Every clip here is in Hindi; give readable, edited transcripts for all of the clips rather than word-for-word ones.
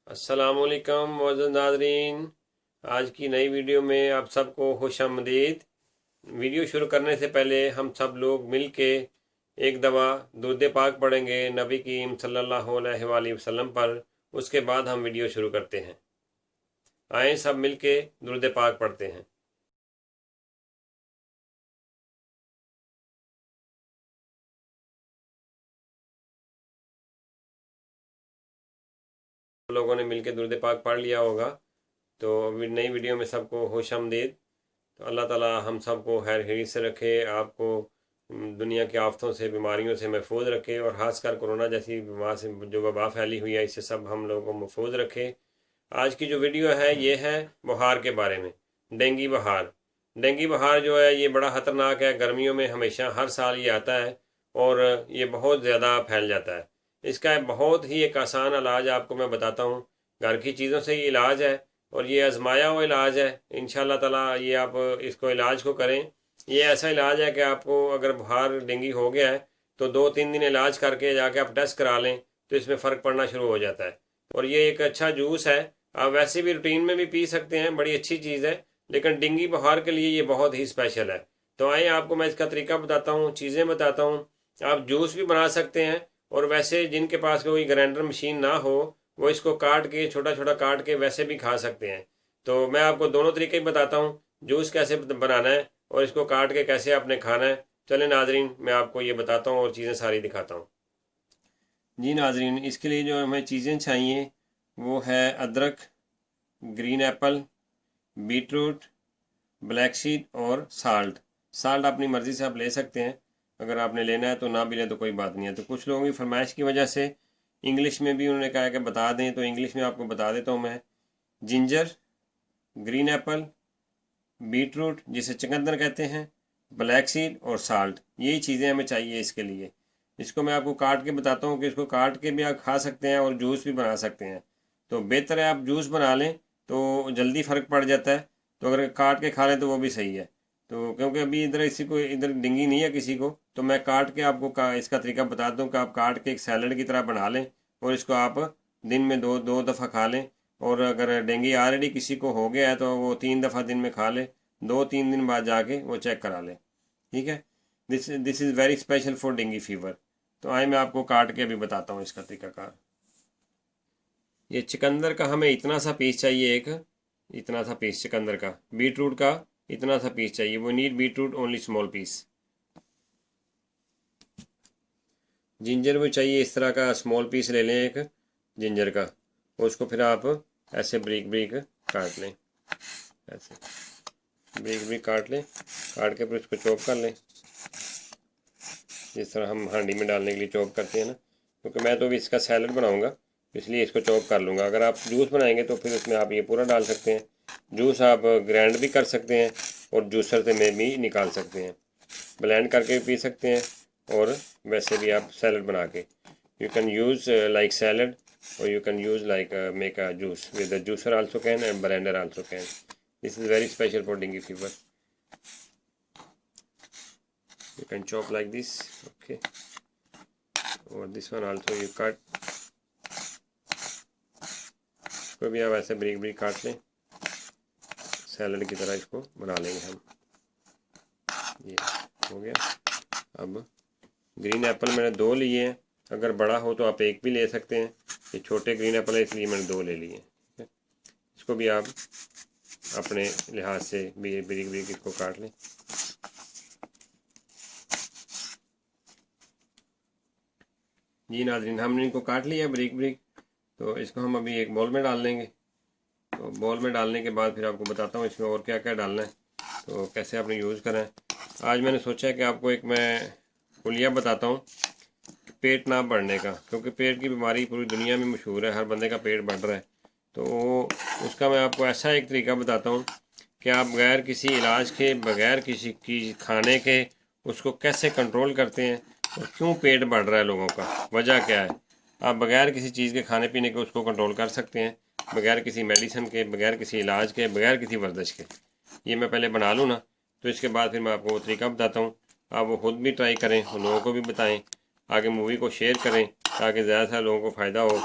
अस्सलामुअलैकुम मोअज़्ज़ज़ नाज़रीन, आज की नई वीडियो में आप सबको खुशामदीद। वीडियो शुरू करने से पहले हम सब लोग मिल के एक दफ़ा दुरूद पाक पढ़ेंगे नबी करीम सल्लल्लाहु अलैहि वसल्लम पर। उसके बाद हम वीडियो शुरू करते हैं। आए सब मिल के दुरूद पाक पढ़ते हैं। लोगों ने मिल के दुरूद पाक पढ़ लिया होगा, तो नई वीडियो में सबको खुशामदीद। तो अल्लाह ताला हम सबको खैर खैरियत से रखे, आपको दुनिया की आफतों से, बीमारियों से महफूज रखे, और ख़ासकर कोरोना जैसी बीमार से जो वबा फैली हुई है, इससे सब हम लोगों को महफूज रखे। आज की जो वीडियो है ये है बुखार के बारे में। डेंगू बुखार, डेंगू बुखार जो है ये बड़ा ख़तरनाक है। गर्मियों में हमेशा हर साल ये आता है और ये बहुत ज़्यादा फैल जाता है। इसका बहुत ही एक आसान इलाज आपको मैं बताता हूँ। घर की चीज़ों से ये इलाज है और ये आजमाया हुआ इलाज है। इंशाल्लाह ताला ये आप इसको इलाज को करें। ये ऐसा इलाज है कि आपको अगर बुखार डेंगू हो गया है तो 2-3 दिन इलाज करके जाके आप टेस्ट करा लें तो इसमें फ़र्क पड़ना शुरू हो जाता है। और ये एक अच्छा जूस है, आप वैसे भी रूटीन में भी पी सकते हैं, बड़ी अच्छी चीज़ है, लेकिन डेंगू बुखार के लिए ये बहुत ही स्पेशल है। तो आइए आपको मैं इसका तरीका बताता हूँ, चीज़ें बताता हूँ। आप जूस भी बना सकते हैं, और वैसे जिनके पास कोई ग्राइंडर मशीन ना हो वो इसको काट के, छोटा छोटा काट के वैसे भी खा सकते हैं। तो मैं आपको दोनों तरीके बताता हूँ, जूस कैसे बनाना है और इसको काट के कैसे आपने खाना है। चले नाजरीन, मैं आपको ये बताता हूँ और चीज़ें सारी दिखाता हूँ। जी नाजरीन, इसके लिए जो हमें चीज़ें चाहिए वो है अदरक, green Apple, beetroot, black seed और साल्ट। साल्ट अपनी मर्ज़ी से आप ले सकते हैं, अगर आपने लेना है तो ना भी लें तो कोई बात नहीं है। तो कुछ लोगों की फरमाइश की वजह से इंग्लिश में भी उन्होंने कहा कि बता दें, तो इंग्लिश में आपको बता देता हूँ मैं। जिंजर, ग्रीन एप्पल, बीटरूट जिसे चुकंदर कहते हैं, ब्लैक सीड और साल्ट, यही चीज़ें हमें चाहिए इसके लिए। इसको मैं आपको काट के बताता हूँ कि इसको काट के भी आप खा सकते हैं और जूस भी बना सकते हैं। तो बेहतर है आप जूस बना लें तो जल्दी फ़र्क पड़ जाता है, तो अगर काट के खा लें तो वो भी सही है। तो क्योंकि अभी इधर इसी को इधर डेंगू नहीं है किसी को, तो मैं काट के आपको इसका तरीका बता दूँ कि आप काट के एक सैलड की तरह बना लें और इसको आप दिन में दो दो दफ़ा खा लें। और अगर डेंगू ऑलरेडी किसी को हो गया है तो वो 3 दफ़ा दिन में खा ले, 2-3 दिन बाद जाके वो चेक करा ले। ठीक है, this is very special for dengue fever. तो आए मैं आपको काट के अभी बताता हूँ इसका तरीकाकार। ये चुकंदर का हमें इतना सा पीस चाहिए, एक इतना सा पीस चुकंदर का। बीटरूट का इतना सा पीस चाहिए, वो need beetroot only small piece. Ginger भी चाहिए, इस तरह का स्मॉल पीस ले लें एक जिंजर का, और उसको फिर आप ऐसे ब्रीक ब्रीक काट लें, ऐसे ब्रीक ब्रीक काट लें। काट के फिर उसको चॉप कर लें, जिस तरह हम हांडी में डालने के लिए चॉप करते हैं ना। क्योंकि मैं तो अभी इसका सैलड बनाऊंगा, इसलिए इसको चॉप कर लूँगा। अगर आप जूस बनाएंगे तो फिर उसमें आप ये पूरा डाल सकते हैं। जूस आप ग्राइंड भी कर सकते हैं और जूसर से में भी निकाल सकते हैं, ब्लेंड करके भी पी सकते हैं, और वैसे भी आप सैलड बना के you can use like salad, or you can use like make a juice with the juicer also can and blender also can. This is very special for dengue fever. You can chop like this, okay, or this one also you cut. इसको भी आप ऐसे ब्रीक ब्रीक काट लें, सैलड की तरह इसको बना लेंगे हम। ये हो गया। अब ग्रीन एप्पल मैंने 2 लिए हैं, अगर बड़ा हो तो आप एक भी ले सकते हैं। ये छोटे ग्रीन एप्पल है इसलिए मैंने 2 ले लिए हैं। इसको भी आप अपने लिहाज से ब्रीक ब्रीक इसको काट लें। जी नाज़रीन, हमने इनको काट लिया ब्रीक ब्रीक, तो इसको हम अभी एक बॉल में डाल लेंगे। तो बॉल में डालने के बाद फिर आपको बताता हूँ इसमें और क्या क्या डालना है, तो कैसे आपने यूज़ करना है। आज मैंने सोचा है कि आपको एक मैं हुलिया बताता हूँ पेट ना बढ़ने का, क्योंकि पेट की बीमारी पूरी दुनिया में मशहूर है, हर बंदे का पेट बढ़ रहा है। तो उसका मैं आपको ऐसा एक तरीका बताता हूँ कि आप बगैर किसी इलाज के, बगैर किसी की खाने के उसको कैसे कंट्रोल करते हैं, और क्यों पेट बढ़ रहा है लोगों का, वजह क्या है। आप बगैर किसी चीज़ के खाने पीने के उसको कंट्रोल कर सकते हैं, बगैर किसी मेडिसिन के, बगैर किसी इलाज के, बगैर किसी वर्जिश के। ये मैं पहले बना लूँ ना, तो इसके बाद फिर मैं आपको वो तरीका बताता हूँ। आप वो खुद भी ट्राई करें और लोगों को भी बताएं, आगे मूवी को शेयर करें ताकि ज़्यादा से लोगों को फ़ायदा हो।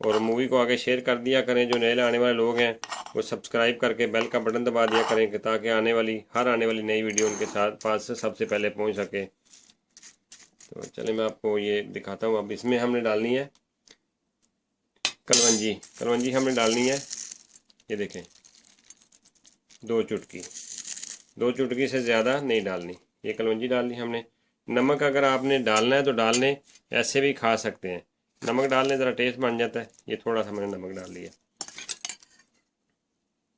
और मूवी को आगे शेयर कर दिया करें। जो नए आने वाले लोग हैं वो सब्सक्राइब करके बेल का बटन दबा दिया करें ताकि आने वाली नई वीडियो उनके पास से सबसे पहले पहुंच सके। तो चलिए मैं आपको ये दिखाता हूँ। अब इसमें हमने डालनी है कलवंजी हमने डालनी है। ये देखें 2 चुटकी से ज़्यादा नहीं डालनी। ये कलवंजी डालनी हमने। नमक अगर आपने डालना है तो डालने, ऐसे भी खा सकते हैं। नमक डालने ज़रा टेस्ट बन जाता है। ये थोड़ा सा मैंने नमक डाल लिया,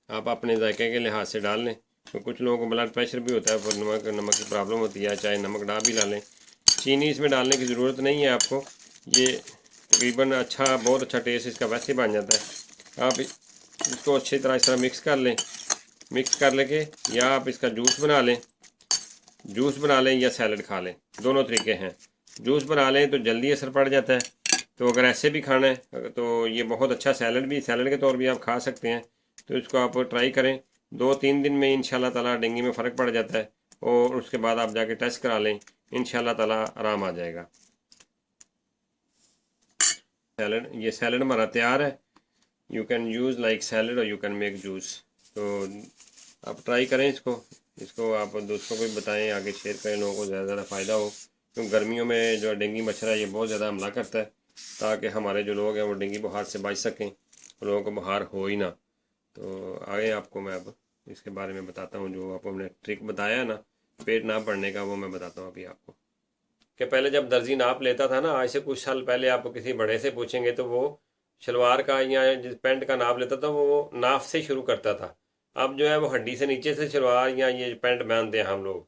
आप अपने जायके के लिहाज से डाल लें। तो कुछ लोगों को ब्लड प्रेशर भी होता है, पर नमक की प्रॉब्लम होती है, चाहे नमक डाल भी डालें। चीनी इसमें डालने की ज़रूरत नहीं है आपको। ये तकरीबन बहुत अच्छा टेस्ट इसका वैसे बन जाता है। आप इसको अच्छी तरह इस तरह मिक्स कर लेके या आप इसका जूस बना लें या सैलड खा लें, दोनों तरीके हैं। जूस बना लें तो जल्दी असर पड़ जाता है, तो अगर ऐसे भी खाना है तो ये बहुत अच्छा सैलड के तौर भी आप खा सकते हैं। तो इसको आप ट्राई करें। 2-3 दिन में इंशाल्लाह ताला डेंगू में फ़र्क पड़ जाता है और उसके बाद आप जाके टेस्ट करा लें, इंशाल्लाह ताला आराम आ जाएगा। ये सैलड हमारा तैयार है। You can use like salad और यू कैन मेक जूस। तो आप ट्राई करें इसको आप दोस्तों को भी बताएं, आगे शेयर करें, लोगों को ज़्यादा फ़ायदा हो। क्योंकि गर्मियों में जो डेंगू मच्छर है ये बहुत ज़्यादा हमला करता है, ताकि हमारे जो लोग हैं वो डेंगू बुखार से बच सकें, लोगों को बुखार हो ही ना। तो आगे आपको मैं अब इसके बारे में बताता हूँ। जो आपको हमने ट्रिक बताया है ना पेट ना पड़ने का, वो मैं बताता हूँ अभी आपको। कि पहले जब दर्जी नाप लेता था ना, आज से कुछ साल पहले आप किसी बड़े से पूछेंगे तो वो शलवार का या जिस पैंट का नाप लेता था वो नाप से शुरू करता था। अब जो है वो हड्डी से नीचे से शलवार या ये पैंट पहनते हैं हम लोग।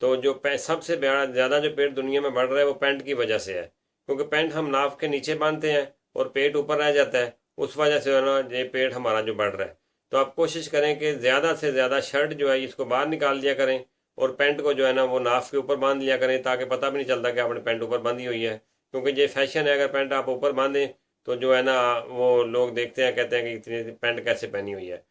तो जो सबसे ज़्यादा जो पेट दुनिया में बढ़ रहा है वो पैंट की वजह से है, क्योंकि पैंट हम नाप के नीचे बांधते हैं और पेट ऊपर रह जाता है। उस वजह से ना ये पेट हमारा जो बढ़ रहा है। तो आप कोशिश करें कि ज़्यादा से ज़्यादा शर्ट जो है इसको बाहर निकाल दिया करें और पैंट को जो है ना वो नाफ के ऊपर बांध लिया करें, ताकि पता भी नहीं चलता कि आपने पैंट ऊपर बांधी हुई है। क्योंकि ये फैशन है, अगर पैंट आप ऊपर बांधें तो जो है ना वो लोग देखते हैं, कहते हैं कि इतनी पैंट कैसे पहनी हुई है।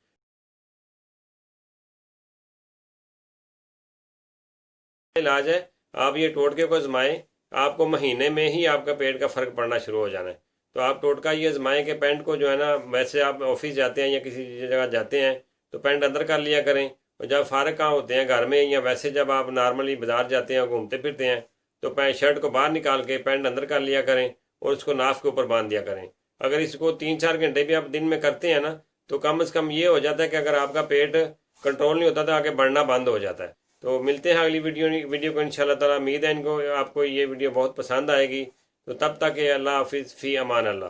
इलाज है, आप ये टोटके को आजमाएं, आपको महीने में ही आपका पेट का फ़र्क पड़ना शुरू हो जाना है। तो आप टोटका ये आजमाएं कि पैंट को जो है ना, वैसे आप ऑफिस जाते हैं या किसी जगह जाते हैं तो पैंट अंदर कर लिया करें, और जब फारग कहाँ होते हैं घर में, या वैसे जब आप नॉर्मली बाजार जाते हैं घूमते फिरते हैं तो पैंट शर्ट को बाहर निकाल के पैंट अंदर कर लिया करें और उसको नाफ के ऊपर बांध दिया करें। अगर इसको 3-4 घंटे भी आप दिन में करते हैं ना तो कम से कम ये हो जाता है कि अगर आपका पेट कंट्रोल नहीं होता तो आगे बढ़ना बंद हो जाता है। तो मिलते हैं अगली वीडियो को इंशाल्लाह ताला। उम्मीद है आपको ये वीडियो बहुत पसंद आएगी। तो तब तक अल्लाह हाफिज़, फ़ी अमान अल्लाह।